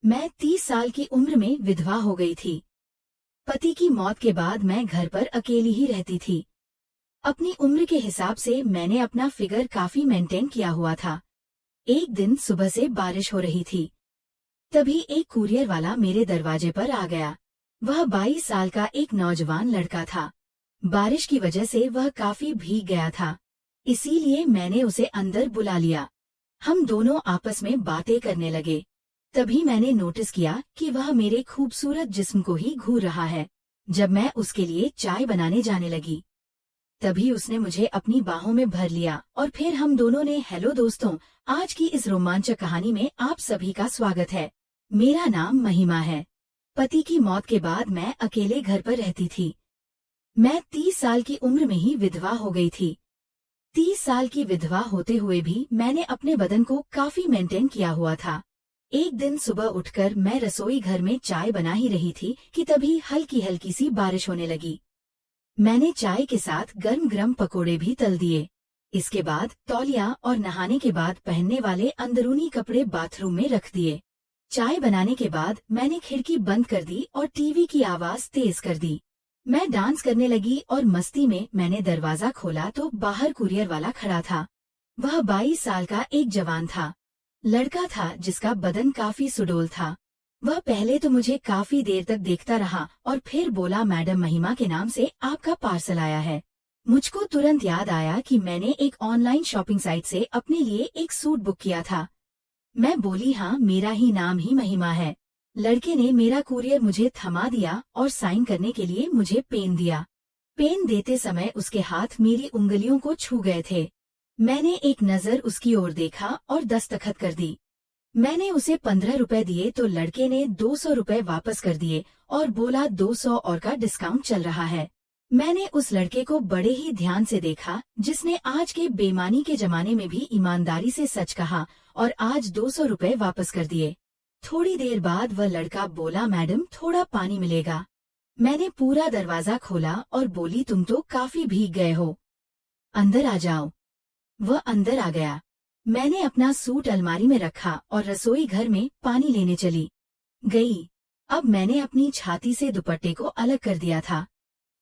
मैं 30 साल की उम्र में विधवा हो गई थी। पति की मौत के बाद मैं घर पर अकेली ही रहती थी। अपनी उम्र के हिसाब से मैंने अपना फिगर काफी मेंटेन किया हुआ था। एक दिन सुबह से बारिश हो रही थी। तभी एक कुरियर वाला मेरे दरवाजे पर आ गया। वह 22 साल का एक नौजवान लड़का था। बारिश की वजह से वह काफी भीग गया था, इसीलिए मैंने उसे अंदर बुला लिया। हम दोनों आपस में बातें करने लगे। तभी मैंने नोटिस किया कि वह मेरे खूबसूरत जिस्म को ही घूर रहा है। जब मैं उसके लिए चाय बनाने जाने लगी, तभी उसने मुझे अपनी बाहों में भर लिया और फिर हम दोनों ने हेलो दोस्तों, आज की इस रोमांचक कहानी में आप सभी का स्वागत है। मेरा नाम महिमा है। पति की मौत के बाद मैं अकेले घर पर रहती थी। मैं 30 साल की उम्र में ही विधवा हो गई थी। 30 साल की विधवा होते हुए भी मैंने अपने बदन को काफी मेंटेन किया हुआ था। एक दिन सुबह उठकर मैं रसोई घर में चाय बना ही रही थी कि तभी हल्की हल्की सी बारिश होने लगी। मैंने चाय के साथ गर्म गर्म पकोड़े भी तल दिए। इसके बाद तौलिया और नहाने के बाद पहनने वाले अंदरूनी कपड़े बाथरूम में रख दिए। चाय बनाने के बाद मैंने खिड़की बंद कर दी और टीवी की आवाज तेज कर दी। मैं डांस करने लगी और मस्ती में मैंने दरवाजा खोला तो बाहर कुरियर वाला खड़ा था। वह 22 साल का एक जवान था। लड़का था जिसका बदन काफी सुडौल था। वह पहले तो मुझे काफी देर तक देखता रहा और फिर बोला, मैडम महिमा के नाम से आपका पार्सल आया है। मुझको तुरंत याद आया कि मैंने एक ऑनलाइन शॉपिंग साइट से अपने लिए एक सूट बुक किया था। मैं बोली, हाँ, मेरा ही नाम ही महिमा है। लड़के ने मेरा कुरियर मुझे थमा दिया और साइन करने के लिए मुझे पेन दिया। पेन देते समय उसके हाथ मेरी उंगलियों को छू गए थे। मैंने एक नजर उसकी ओर देखा और दस्तखत कर दी। मैंने उसे 15 रुपए दिए तो लड़के ने 200 रुपए वापस कर दिए और बोला 200 और का डिस्काउंट चल रहा है। मैंने उस लड़के को बड़े ही ध्यान से देखा जिसने आज के बेईमानी के जमाने में भी ईमानदारी से सच कहा और आज 200 रुपए वापस कर दिए। थोड़ी देर बाद वह लड़का बोला, मैडम थोड़ा पानी मिलेगा। मैंने पूरा दरवाजा खोला और बोली, तुम तो काफी भीग गए हो, अंदर आ जाओ। वह अंदर आ गया। मैंने अपना सूट अलमारी में रखा और रसोई घर में पानी लेने चली गई। अब मैंने अपनी छाती से दुपट्टे को अलग कर दिया था।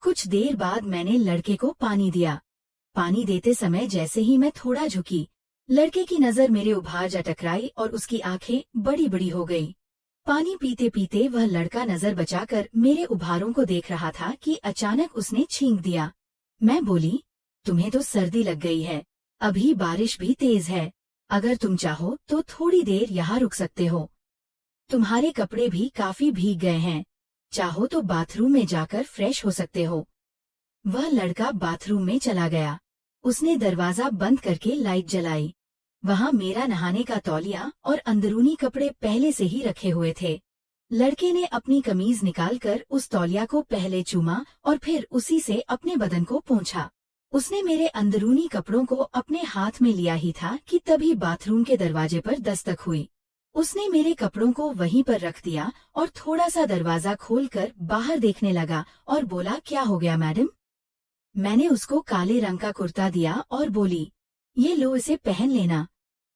कुछ देर बाद मैंने लड़के को पानी दिया। पानी देते समय जैसे ही मैं थोड़ा झुकी, लड़के की नजर मेरे उभार जा टकराई और उसकी आंखें बड़ी बड़ी हो गई। पानी पीते पीते वह लड़का नजर बचाकर मेरे उभारों को देख रहा था कि अचानक उसने छींक दिया। मैं बोली, तुम्हें तो सर्दी लग गई है, अभी बारिश भी तेज है। अगर तुम चाहो तो थोड़ी देर यहाँ रुक सकते हो। तुम्हारे कपड़े भी काफी भीग गए हैं, चाहो तो बाथरूम में जाकर फ्रेश हो सकते हो। वह लड़का बाथरूम में चला गया। उसने दरवाजा बंद करके लाइट जलाई। वहाँ मेरा नहाने का तौलिया और अंदरूनी कपड़े पहले से ही रखे हुए थे। लड़के ने अपनी कमीज निकालकर उस तौलिया को पहले चूमा और फिर उसी से अपने बदन को पोंछा। उसने मेरे अंदरूनी कपड़ों को अपने हाथ में लिया ही था कि तभी बाथरूम के दरवाजे पर दस्तक हुई। उसने मेरे कपड़ों को वहीं पर रख दिया और थोड़ा सा दरवाजा खोलकर बाहर देखने लगा और बोला, क्या हो गया मैडम? मैंने उसको काले रंग का कुर्ता दिया और बोली, ये लो, इसे पहन लेना।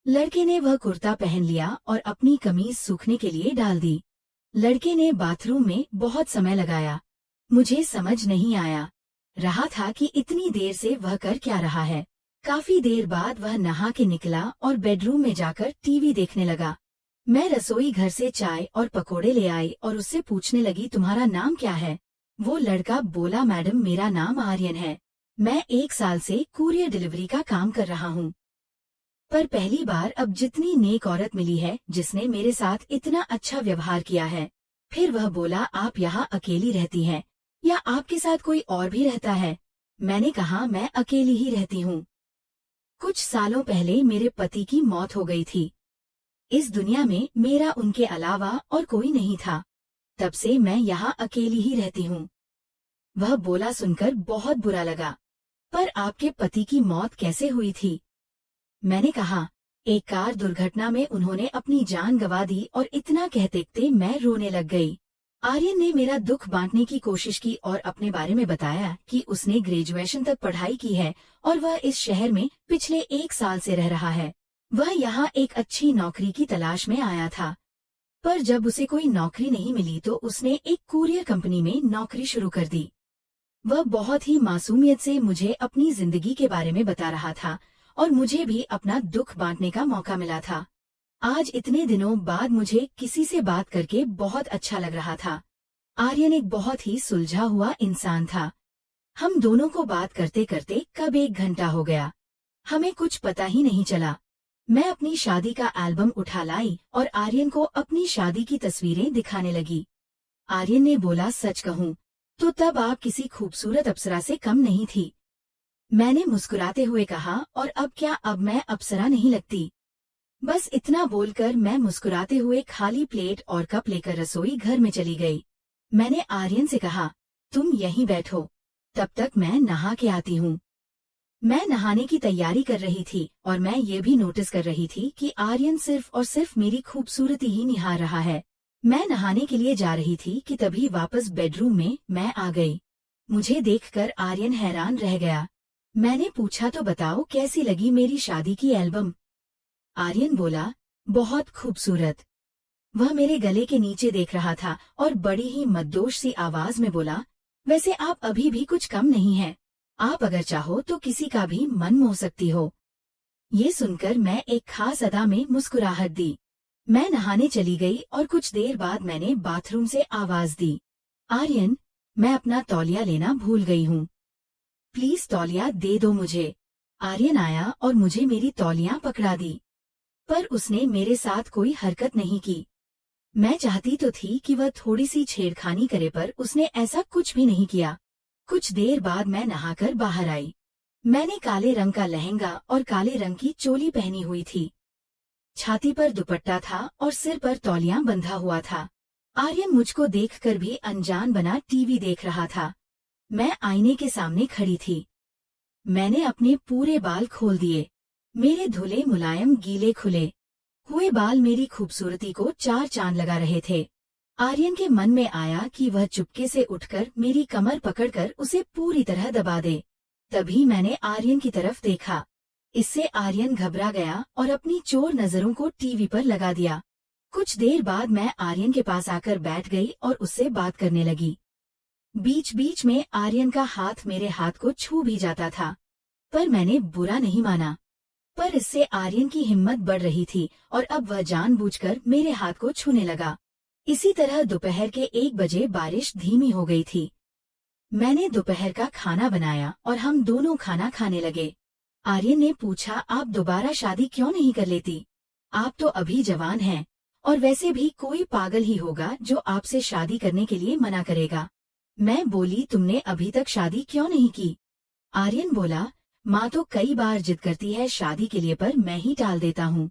लड़के ने वह कुर्ता पहन लिया और अपनी कमीज सूखने के लिए डाल दी। लड़के ने बाथरूम में बहुत समय लगाया। मुझे समझ नहीं आया रहा था कि इतनी देर से वह कर क्या रहा है। काफी देर बाद वह नहा के निकला और बेडरूम में जाकर टीवी देखने लगा। मैं रसोई घर से चाय और पकोड़े ले आई और उससे पूछने लगी, तुम्हारा नाम क्या है? वो लड़का बोला, मैडम मेरा नाम आर्यन है। मैं 1 साल से कुरियर डिलीवरी का काम कर रहा हूँ। पर पहली बार अब जितनी नेक औरत मिली है जिसने मेरे साथ इतना अच्छा व्यवहार किया है। फिर वह बोला, आप यहाँ अकेली रहती हैं या आपके साथ कोई और भी रहता है? मैंने कहा, मैं अकेली ही रहती हूँ। कुछ सालों पहले मेरे पति की मौत हो गई थी। इस दुनिया में मेरा उनके अलावा और कोई नहीं था। तब से मैं यहाँ अकेली ही रहती हूँ। वह बोला सुनकर बहुत बुरा लगा, पर आपके पति की मौत कैसे हुई थी? मैंने कहा, एक कार दुर्घटना में उन्होंने अपनी जान गंवा दी और इतना कहते मैं रोने लग गई। आर्यन ने मेरा दुख बांटने की कोशिश की और अपने बारे में बताया कि उसने ग्रेजुएशन तक पढ़ाई की है और वह इस शहर में पिछले 1 साल से रह रहा है। वह यहाँ एक अच्छी नौकरी की तलाश में आया था। पर जब उसे कोई नौकरी नहीं मिली तो उसने एक कुरियर कंपनी में नौकरी शुरू कर दी। वह बहुत ही मासूमियत से मुझे अपनी जिंदगी के बारे में बता रहा था और मुझे भी अपना दुख बांटने का मौका मिला था। आज इतने दिनों बाद मुझे किसी से बात करके बहुत अच्छा लग रहा था। आर्यन एक बहुत ही सुलझा हुआ इंसान था। हम दोनों को बात करते करते कब 1 घंटा हो गया, हमें कुछ पता ही नहीं चला। मैं अपनी शादी का एल्बम उठा लाई और आर्यन को अपनी शादी की तस्वीरें दिखाने लगी। आर्यन ने बोला, सच कहूँ तो तब आप किसी खूबसूरत अप्सरा से कम नहीं थी। मैंने मुस्कुराते हुए कहा, और अब क्या, अब मैं अप्सरा नहीं लगती? बस इतना बोलकर मैं मुस्कुराते हुए खाली प्लेट और कप लेकर रसोई घर में चली गई। मैंने आर्यन से कहा, तुम यहीं बैठो, तब तक मैं नहा के आती हूँ। मैं नहाने की तैयारी कर रही थी और मैं ये भी नोटिस कर रही थी कि आर्यन सिर्फ और सिर्फ मेरी खूबसूरती ही निहार रहा है। मैं नहाने के लिए जा रही थी कि तभी वापस बेडरूम में मैं आ गई। मुझे देखकर आर्यन हैरान रह गया। मैंने पूछा, तो बताओ कैसी लगी मेरी शादी की एल्बम? आर्यन बोला, बहुत खूबसूरत। वह मेरे गले के नीचे देख रहा था और बड़ी ही मद्दोश सी आवाज में बोला, वैसे आप अभी भी कुछ कम नहीं है। आप अगर चाहो तो किसी का भी मन मोह सकती हो। ये सुनकर मैं एक खास अदा में मुस्कुराहट दी। मैं नहाने चली गई और कुछ देर बाद मैंने बाथरूम से आवाज दी, आर्यन, मैं अपना तौलिया लेना भूल गई हूँ, प्लीज तौलिया दे दो मुझे। आर्यन आया और मुझे मेरी तौलियां पकड़ा दी, पर उसने मेरे साथ कोई हरकत नहीं की। मैं चाहती तो थी कि वह थोड़ी सी छेड़खानी करे, पर उसने ऐसा कुछ भी नहीं किया। कुछ देर बाद मैं नहाकर बाहर आई। मैंने काले रंग का लहंगा और काले रंग की चोली पहनी हुई थी। छाती पर दुपट्टा था और सिर पर तौलिया बंधा हुआ था। आर्यन मुझको देखकर भी अनजान बना टीवी देख रहा था। मैं आईने के सामने खड़ी थी। मैंने अपने पूरे बाल खोल दिए। मेरे धुले मुलायम गीले खुले हुए बाल मेरी खूबसूरती को 4 चांद लगा रहे थे। आर्यन के मन में आया कि वह चुपके से उठकर मेरी कमर पकड़कर उसे पूरी तरह दबा दे। तभी मैंने आर्यन की तरफ देखा। इससे आर्यन घबरा गया और अपनी चोर नजरों को टीवी पर लगा दिया। कुछ देर बाद मैं आर्यन के पास आकर बैठ गई और उससे बात करने लगी। बीच बीच में आर्यन का हाथ मेरे हाथ को छू भी जाता था, पर मैंने बुरा नहीं माना। पर इससे आर्यन की हिम्मत बढ़ रही थी और अब वह जानबूझकर मेरे हाथ को छूने लगा। इसी तरह दोपहर के 1 बजे बारिश धीमी हो गई थी। मैंने दोपहर का खाना बनाया और हम दोनों खाना खाने लगे। आर्यन ने पूछा, आप दोबारा शादी क्यों नहीं कर लेती? आप तो अभी जवान हैं और वैसे भी कोई पागल ही होगा जो आपसे शादी करने के लिए मना करेगा। मैं बोली, तुमने अभी तक शादी क्यों नहीं की? आर्यन बोला, माँ तो कई बार जिद करती है शादी के लिए, पर मैं ही टाल देता हूँ।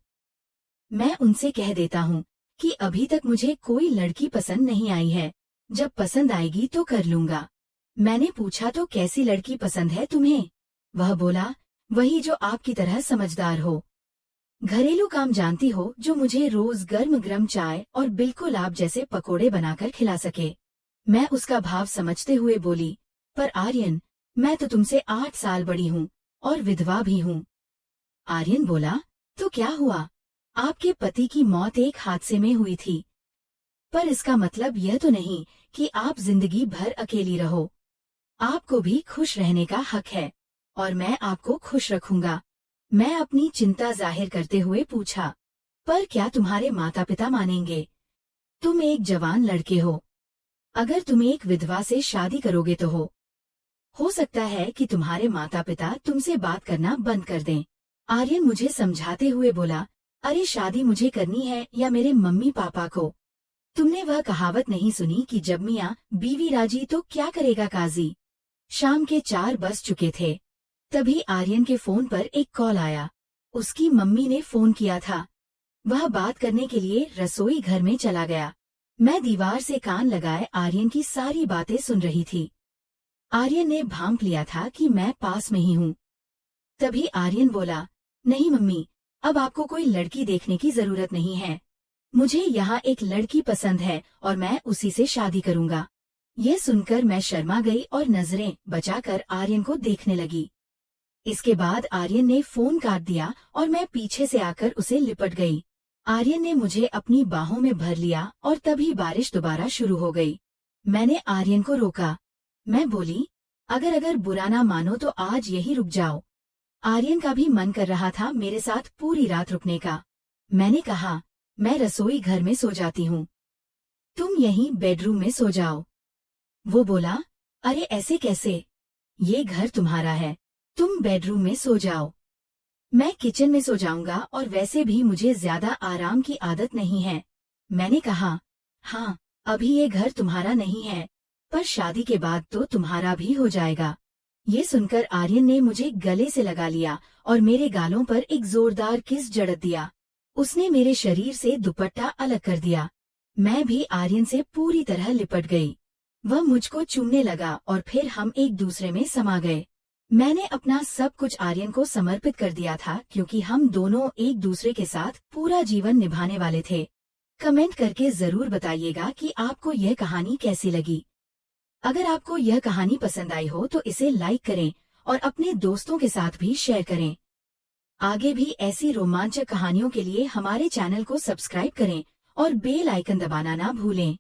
मैं उनसे कह देता हूँ कि अभी तक मुझे कोई लड़की पसंद नहीं आई है, जब पसंद आएगी तो कर लूंगा। मैंने पूछा, तो कैसी लड़की पसंद है तुम्हें? वह बोला, वही जो आपकी तरह समझदार हो, घरेलू काम जानती हो, जो मुझे रोज गर्म गर्म चाय और बिल्कुल आप जैसे पकोड़े बनाकर खिला सके। मैं उसका भाव समझते हुए बोली, पर आर्यन, मैं तो तुमसे 8 साल बड़ी हूँ और विधवा भी हूँ। आर्यन बोला, तो क्या हुआ? आपके पति की मौत एक हादसे में हुई थी, पर इसका मतलब यह तो नहीं कि आप जिंदगी भर अकेली रहो। आपको भी खुश रहने का हक है और मैं आपको खुश रखूंगा। मैं अपनी चिंता जाहिर करते हुए पूछा, पर क्या तुम्हारे माता पिता मानेंगे? तुम एक जवान लड़के हो, अगर तुम एक विधवा से शादी करोगे तो हो सकता है कि तुम्हारे माता पिता तुमसे बात करना बंद कर दें। आर्यन मुझे समझाते हुए बोला, अरे शादी मुझे करनी है या मेरे मम्मी पापा को? तुमने वह कहावत नहीं सुनी कि जब मियाँ बीवी राजी तो क्या करेगा काजी? शाम के 4 बज चुके थे। तभी आर्यन के फोन पर एक कॉल आया। उसकी मम्मी ने फोन किया था। वह बात करने के लिए रसोई घर में चला गया। मैं दीवार से कान लगाए आर्यन की सारी बातें सुन रही थी। आर्यन ने भांप लिया था कि मैं पास में ही हूँ। तभी आर्यन बोला, नहीं मम्मी, अब आपको कोई लड़की देखने की जरूरत नहीं है। मुझे यहाँ एक लड़की पसंद है और मैं उसी से शादी करूंगा। यह सुनकर मैं शर्मा गई और नजरें बचाकर आर्यन को देखने लगी। इसके बाद आर्यन ने फोन काट दिया और मैं पीछे से आकर उसे लिपट गई। आर्यन ने मुझे अपनी बाहों में भर लिया और तभी बारिश दोबारा शुरू हो गई। मैंने आर्यन को रोका। मैं बोली, अगर बुरा ना मानो तो आज यही रुक जाओ। आर्यन का भी मन कर रहा था मेरे साथ पूरी रात रुकने का। मैंने कहा, मैं रसोई घर में सो जाती हूँ, तुम यहीं बेडरूम में सो जाओ। वो बोला, अरे ऐसे कैसे, ये घर तुम्हारा है, तुम बेडरूम में सो जाओ। मैं किचन में सो जाऊंगा और वैसे भी मुझे ज्यादा आराम की आदत नहीं है। मैंने कहा, हाँ, अभी ये घर तुम्हारा नहीं है, पर शादी के बाद तो तुम्हारा भी हो जाएगा। ये सुनकर आर्यन ने मुझे गले से लगा लिया और मेरे गालों पर एक जोरदार किस जड़त दिया। उसने मेरे शरीर से दुपट्टा अलग कर दिया। मैं भी आर्यन से पूरी तरह लिपट गई। वह मुझको चूमने लगा और फिर हम एक दूसरे में समा गए। मैंने अपना सब कुछ आर्यन को समर्पित कर दिया था क्योंकि हम दोनों एक दूसरे के साथ पूरा जीवन निभाने वाले थे। कमेंट करके जरूर बताइएगा कि आपको यह कहानी कैसी लगी। अगर आपको यह कहानी पसंद आई हो तो इसे लाइक करें और अपने दोस्तों के साथ भी शेयर करें। आगे भी ऐसी रोमांचक कहानियों के लिए हमारे चैनल को सब्सक्राइब करें और बेल आइकन दबाना ना भूलें।